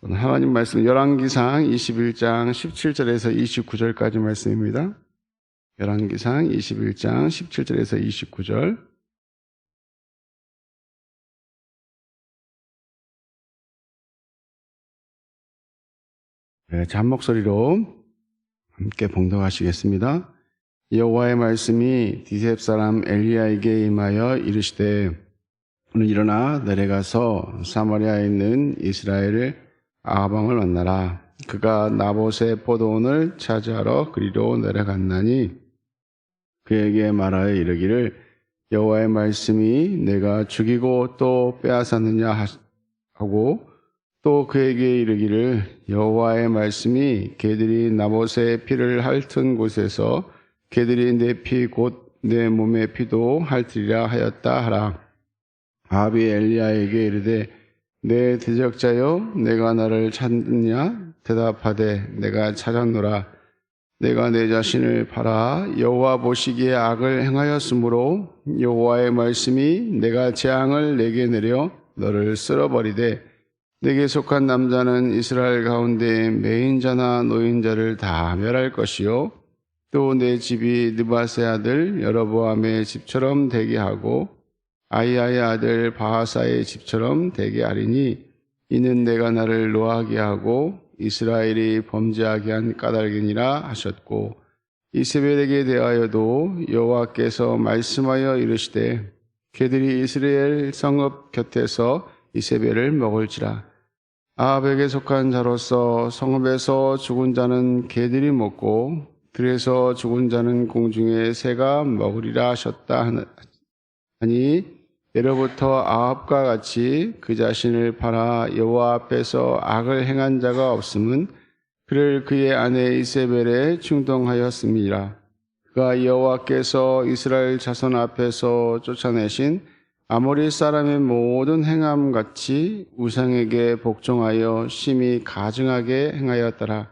하나님 말씀 열왕기상 21장 17절에서 29절까지 말씀입니다. 열왕기상 21장 17절에서 29절. 잔목소리로 함께 봉독하시겠습니다. 여호와의 말씀이 디셉 사람 엘리야에게 임하여 이르시되, 너는 일어나 내려가서 사마리아에 있는 이스라엘 아합 왕을 만나라. 그가 나봇의 포도원을 차지하러 그리로 내려갔나니 그에게 말하여 이르기를, 여호와의 말씀이 내가 죽이고 또 빼앗았느냐 하고, 또 그에게 이르기를, 여호와의 말씀이 개들이 나봇의 피를 핥은 곳에서 개들이 내 피 곧 내 몸의 피도 핥으리라 하였다 하라. 아합이 엘리야에게 이르되, 내 대적자여, 내가 나를 찾느냐? 대답하되, 내가 찾았노라. 내가 내 자신을 팔아 여호와 보시기에 악을 행하였으므로 여호와의 말씀이 내가 재앙을 내게 내려 너를 쓸어버리되, 내게 속한 남자는 이스라엘 가운데 매인자나 노인자를 다 멸할 것이요, 또 내 집이 느밧의 아들 여로보암의 집처럼 되게 하고 아히야의 아들 바하사의 집처럼 되게 하리니, 이는 내가 나를 노하게 하고 이스라엘이 범죄하게 한 까닭이니라 하셨고, 이세벨에게 대하여도 여호와께서 말씀하여 이르시되, 그들이 이스라엘 성읍 곁에서 이세벨을 먹을지라. 아합에게 속한 자로서 성읍에서 죽은 자는 개들이 먹고 들에서 죽은 자는 공중의 새가 먹으리라 하셨다 하니, 예로부터 아합과 같이 그 자신을 팔아 여호와 앞에서 악을 행한 자가 없음은 그를 그의 아내 이세벨에 충동하였음이라. 그가 여호와께서 이스라엘 자손 앞에서 쫓아내신 아모리 사람의 모든 행함같이 우상에게 복종하여 심히 가증하게 행하였더라.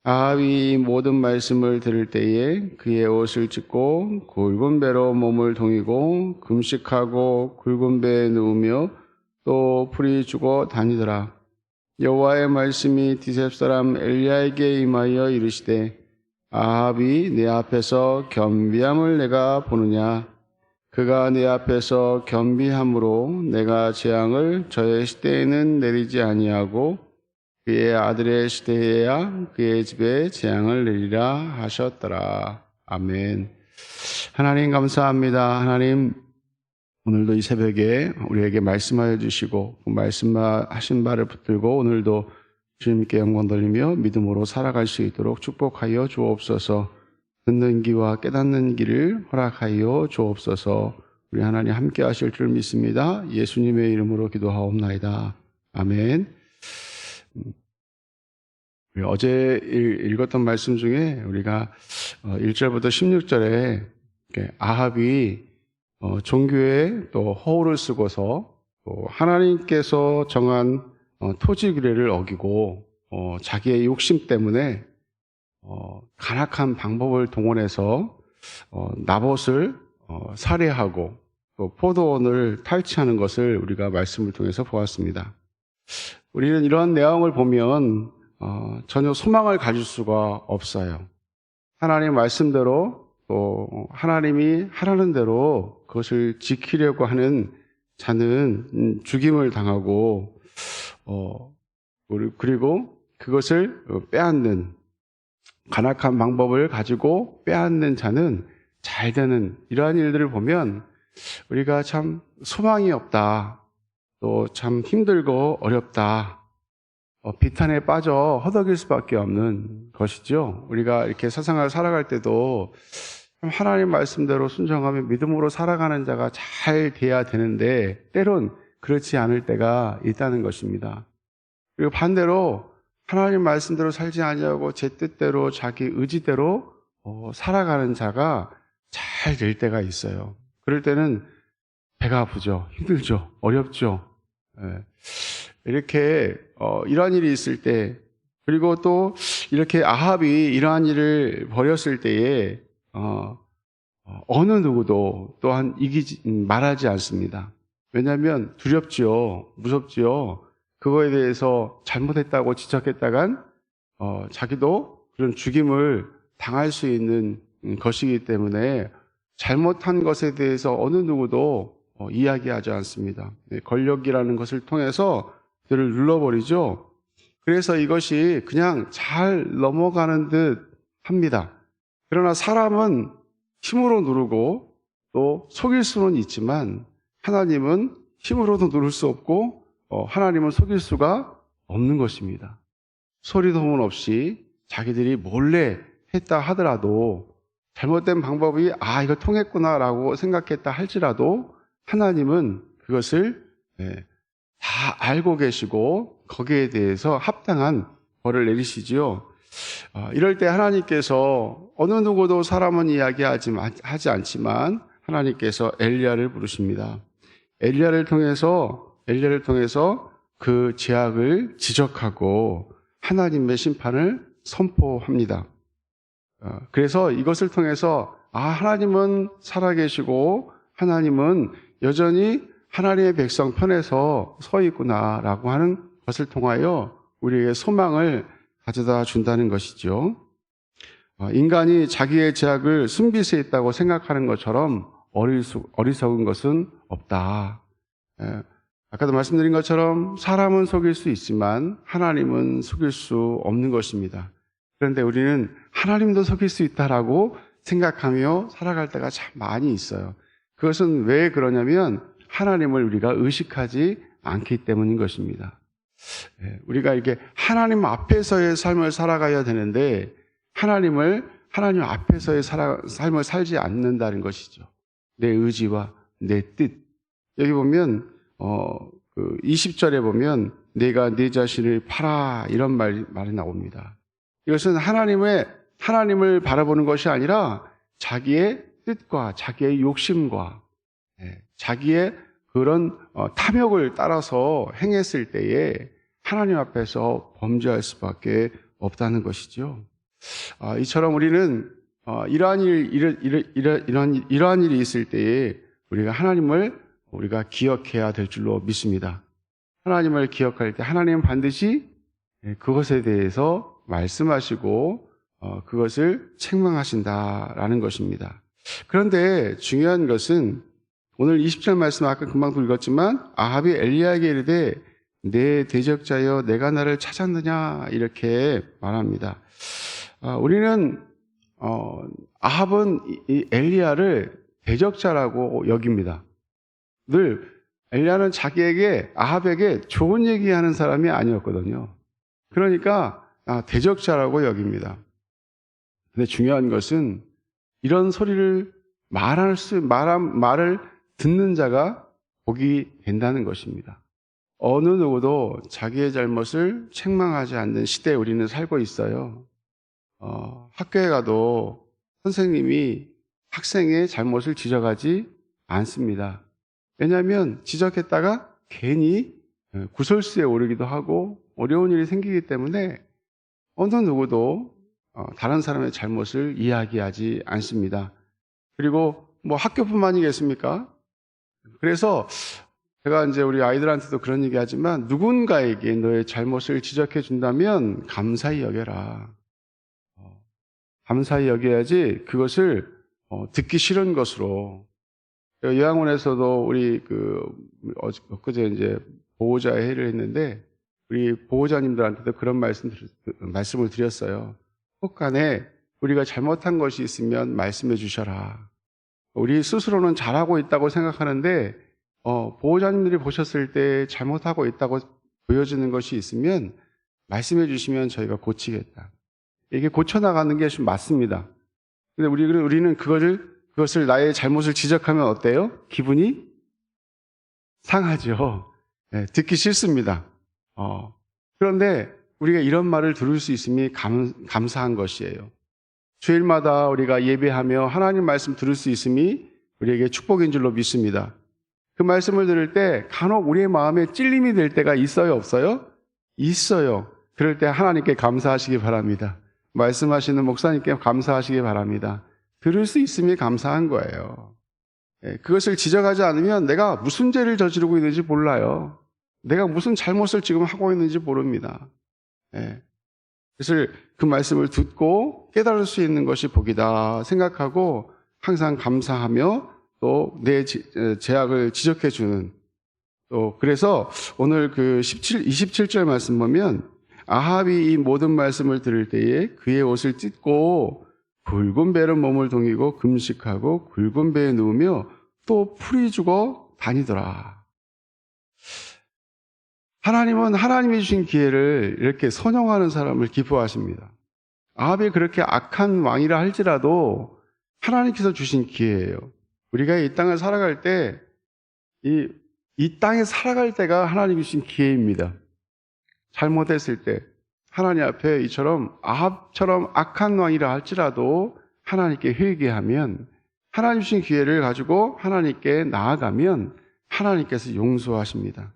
아합이 모든 말씀을 들을 때에 그의 옷을 찢고 굵은 배로 몸을 동이고 금식하고 굵은 배에 누우며 또 풀이 죽어 다니더라. 여호와의 말씀이 디셉 사람 엘리야에게 임하여 이르시되, 아합이 내 앞에서 겸비함을 내가 보느냐? 그가 내 앞에서 겸비함으로 내가 재앙을 저의 시대에는 내리지 아니하고 그의 아들의 시대에야 그의 집에 재앙을 내리라 하셨더라. 아멘. 하나님 감사합니다. 하나님, 오늘도 이 새벽에 우리에게 말씀하여 주시고 그 말씀하신 바를 붙들고 오늘도 주님께 영광 돌리며 믿음으로 살아갈 수 있도록 축복하여 주옵소서. 듣는 귀와 깨닫는 귀를 허락하여 주옵소서. 우리 하나님 함께 하실 줄 믿습니다. 예수님의 이름으로 기도하옵나이다. 아멘. 어제 읽었던 말씀 중에 우리가 1절부터 16절에 아합이 종교에 또 허울을 쓰고서 또 하나님께서 정한 토지 규례를 어기고 자기의 욕심 때문에 간악한 방법을 동원해서 나봇을 살해하고 또 포도원을 탈취하는 것을 우리가 말씀을 통해서 보았습니다. 우리는 이런 내용을 보면 전혀 소망을 가질 수가 없어요. 하나님 말씀대로 또 하나님이 하라는 대로 그것을 지키려고 하는 자는 죽임을 당하고 그리고 그것을 빼앗는, 간악한 방법을 가지고 빼앗는 자는 잘 되는, 이러한 일들을 보면 우리가 참 소망이 없다, 또 참 힘들고 어렵다, 비탄에 빠져 허덕일 수밖에 없는 것이죠. 우리가 이렇게 세상을 살아갈 때도 하나님 말씀대로 순종하며 믿음으로 살아가는 자가 잘 돼야 되는데 때론 그렇지 않을 때가 있다는 것입니다. 그리고 반대로 하나님 말씀대로 살지 아니하고 제 뜻대로 자기 의지대로 살아가는 자가 잘 될 때가 있어요. 그럴 때는 배가 아프죠. 힘들죠. 어렵죠. 이렇게 이러한 일이 있을 때, 그리고 또 이렇게 아합이 이러한 일을 벌였을 때에 어느 누구도 또한 말하지 않습니다. 왜냐하면 두렵지요. 무섭지요. 그거에 대해서 잘못했다고 지적했다간 자기도 그런 죽임을 당할 수 있는 것이기 때문에 잘못한 것에 대해서 어느 누구도 이야기하지 않습니다. 권력이라는 것을 통해서 그들을 눌러버리죠. 그래서 이것이 그냥 잘 넘어가는 듯 합니다. 그러나 사람은 힘으로 누르고 또 속일 수는 있지만 하나님은 힘으로도 누를 수 없고 하나님은 속일 수가 없는 것입니다. 소리 소문 없이 자기들이 몰래 했다 하더라도 잘못된 방법이 이거 통했구나라고 생각했다 할지라도 하나님은 그것을 다 알고 계시고 거기에 대해서 합당한 벌을 내리시지요. 이럴 때 하나님께서 어느 누구도 사람은 이야기하지 않지만 하나님께서 엘리야를 부르십니다. 엘리야를 통해서 그 죄악을 지적하고 하나님의 심판을 선포합니다. 그래서 이것을 통해서 하나님은 살아계시고 하나님은 여전히 하나님의 백성 편에서 서 있구나라고 하는 것을 통하여 우리에게 소망을 가져다 준다는 것이죠. 인간이 자기의 죄악을 숨길 수 있다고 생각하는 것처럼 어리석은 것은 없다. 아까도 말씀드린 것처럼 사람은 속일 수 있지만 하나님은 속일 수 없는 것입니다. 그런데 우리는 하나님도 속일 수 있다라고 생각하며 살아갈 때가 참 많이 있어요. 그것은 왜 그러냐면 하나님을 우리가 의식하지 않기 때문인 것입니다. 우리가 이렇게 하나님 앞에서의 삶을 살아가야 되는데 하나님 앞에서의 삶을 살지 않는다는 것이죠. 내 의지와 내 뜻. 여기 보면 20절에 보면 내가 네 자신을 팔아 이런 말이 나옵니다. 이것은 하나님을 바라보는 것이 아니라 자기의 뜻과 자기의 욕심과 자기의 그런 탐욕을 따라서 행했을 때에 하나님 앞에서 범죄할 수밖에 없다는 것이죠. 이처럼 우리는 이러한 일이 있을 때에 우리가 하나님을 우리가 기억해야 될 줄로 믿습니다. 하나님을 기억할 때 하나님은 반드시 그것에 대해서 말씀하시고 그것을 책망하신다라는 것입니다. 그런데 중요한 것은 오늘 20절 말씀 아까 금방도 읽었지만 아합이 엘리야에게 이르되 내 대적자여 내가 나를 찾았느냐 이렇게 말합니다. 우리는 아합은 이 엘리야를 대적자라고 여깁니다. 늘 엘리야는 아합에게 좋은 얘기하는 사람이 아니었거든요. 그러니까 대적자라고 여깁니다. 근데 중요한 것은 이런 소리를 말을 듣는 자가 복이 된다는 것입니다. 어느 누구도 자기의 잘못을 책망하지 않는 시대에 우리는 살고 있어요. 학교에 가도 선생님이 학생의 잘못을 지적하지 않습니다. 왜냐하면 지적했다가 괜히 구설수에 오르기도 하고 어려운 일이 생기기 때문에 어느 누구도 다른 사람의 잘못을 이야기하지 않습니다. 그리고 학교뿐만이겠습니까? 그래서 제가 이제 우리 아이들한테도 그런 얘기 하지만 누군가에게 너의 잘못을 지적해 준다면 감사히 여겨라. 감사히 여겨야지 그것을 듣기 싫은 것으로. 요양원에서도 우리 엊그제 이제 보호자 회의를 했는데 우리 보호자님들한테도 그런 말씀을 드렸어요. 꼭 간에 우리가 잘못한 것이 있으면 말씀해 주셔라. 우리 스스로는 잘하고 있다고 생각하는데 보호자님들이 보셨을 때 잘못하고 있다고 보여지는 것이 있으면 말씀해 주시면 저희가 고치겠다. 이게 고쳐나가는 게 좀 맞습니다. 근데 우리는 그것을 나의 잘못을 지적하면 어때요? 기분이 상하죠. 듣기 싫습니다. 그런데 우리가 이런 말을 들을 수 있음이 감사한 것이에요. 주일마다 우리가 예배하며 하나님 말씀 들을 수 있음이 우리에게 축복인 줄로 믿습니다. 그 말씀을 들을 때 간혹 우리의 마음에 찔림이 될 때가 있어요, 없어요? 있어요. 그럴 때 하나님께 감사하시기 바랍니다. 말씀하시는 목사님께 감사하시기 바랍니다. 들을 수 있음이 감사한 거예요. 그것을 지적하지 않으면 내가 무슨 죄를 저지르고 있는지 몰라요. 내가 무슨 잘못을 지금 하고 있는지 모릅니다. 예. 그래서 그 말씀을 듣고 깨달을 수 있는 것이 복이다 생각하고 항상 감사하며 또 내 죄악을 지적해 주는, 또 그래서 오늘 그 27절 말씀 보면 아합이 이 모든 말씀을 들을 때에 그의 옷을 찢고 굵은 배로 몸을 동이고 금식하고 굵은 배에 누우며 또 풀이 죽어 다니더라. 하나님은 하나님이 주신 기회를 이렇게 선용하는 사람을 기뻐하십니다. 아합이 그렇게 악한 왕이라 할지라도 하나님께서 주신 기회예요. 우리가 이 땅을 살아갈 때, 이 땅에 살아갈 때가 하나님이 주신 기회입니다. 잘못했을 때 하나님 앞에 이처럼 아합처럼 악한 왕이라 할지라도 하나님께 회개하면, 하나님 주신 기회를 가지고 하나님께 나아가면 하나님께서 용서하십니다.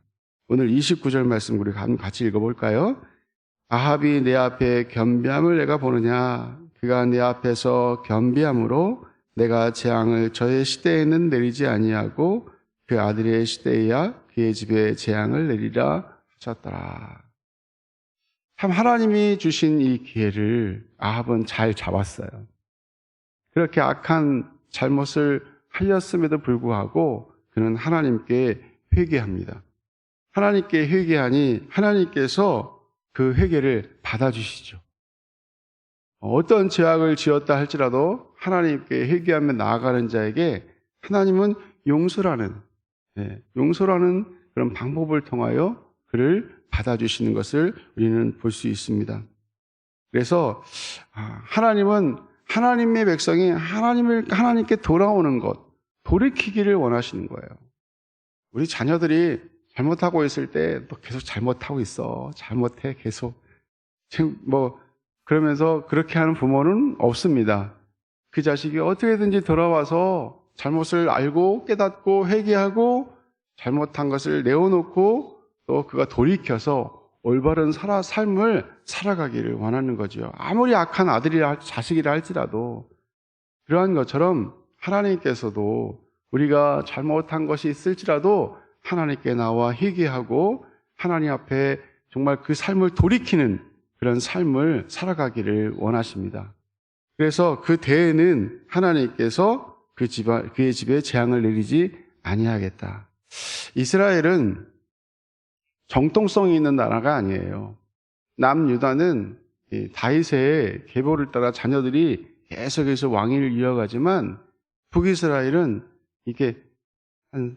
오늘 29절 말씀 우리 같이 읽어볼까요? 아합이 내 앞에 겸비함을 내가 보느냐? 그가 내 앞에서 겸비함으로 내가 재앙을 저의 시대에는 내리지 아니하고 그 아들의 시대에야 그의 집에 재앙을 내리라 하셨더라. 참 하나님이 주신 이 기회를 아합은 잘 잡았어요. 그렇게 악한 잘못을 하였음에도 불구하고 그는 하나님께 회개합니다. 하나님께 회개하니 하나님께서 그 회개를 받아주시죠. 어떤 죄악을 지었다 할지라도 하나님께 회개하며 나아가는 자에게 하나님은 용서라는 그런 방법을 통하여 그를 받아주시는 것을 우리는 볼 수 있습니다. 그래서 하나님은 하나님의 백성이 하나님께 돌아오는 것, 돌이키기를 원하시는 거예요. 우리 자녀들이 잘못하고 있을 때 또 계속 잘못하고 있어. 잘못해 계속. 지금 그러면서 그렇게 하는 부모는 없습니다. 그 자식이 어떻게든지 돌아와서 잘못을 알고 깨닫고 회개하고 잘못한 것을 내어놓고 또 그가 돌이켜서 올바른 삶을 살아가기를 원하는 거죠. 아무리 악한 자식이라 할지라도 그러한 것처럼 하나님께서도 우리가 잘못한 것이 있을지라도 하나님께 나와 회개하고 하나님 앞에 정말 그 삶을 돌이키는 그런 삶을 살아가기를 원하십니다. 그래서 그 대에는 하나님께서 그의 집에 재앙을 내리지 아니하겠다. 이스라엘은 정통성이 있는 나라가 아니에요. 남유다는 다윗의 계보를 따라 자녀들이 계속해서 왕위를 이어가지만 북이스라엘은 이게 한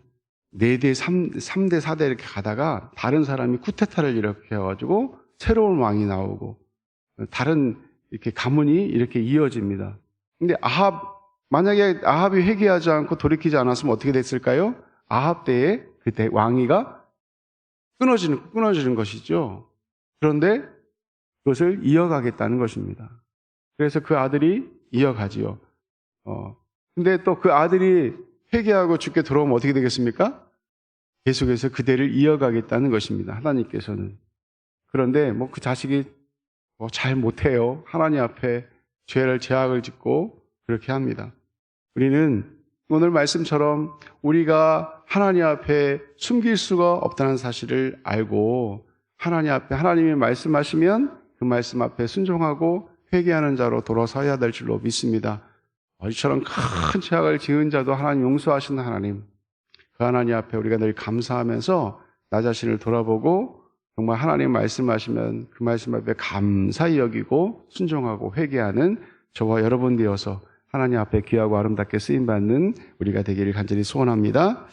4대, 3대, 4대 이렇게 가다가 다른 사람이 쿠데타를 일으켜가지고 새로운 왕이 나오고 다른 이렇게 가문이 이렇게 이어집니다. 근데 만약에 아합이 회개하지 않고 돌이키지 않았으면 어떻게 됐을까요? 아합 때에 그때 왕위가 끊어지는 것이죠. 그런데 그것을 이어가겠다는 것입니다. 그래서 그 아들이 이어가지요. 근데 또 그 아들이 회개하고 죽게 돌아오면 어떻게 되겠습니까? 계속해서 그대를 이어가겠다는 것입니다. 하나님께서는. 그런데 그 자식이 잘 못해요. 하나님 앞에 죄악을 짓고 그렇게 합니다. 우리는 오늘 말씀처럼 우리가 하나님 앞에 숨길 수가 없다는 사실을 알고 하나님 앞에 하나님이 말씀하시면 그 말씀 앞에 순종하고 회개하는 자로 돌아서야 될 줄로 믿습니다. 이처럼 큰 죄악을 지은 자도 하나님 용서하시는 하나님, 그 하나님 앞에 우리가 늘 감사하면서 나 자신을 돌아보고 정말 하나님 말씀하시면 그 말씀 앞에 감사히 여기고 순종하고 회개하는 저와 여러분 되어서 하나님 앞에 귀하고 아름답게 쓰임받는 우리가 되기를 간절히 소원합니다.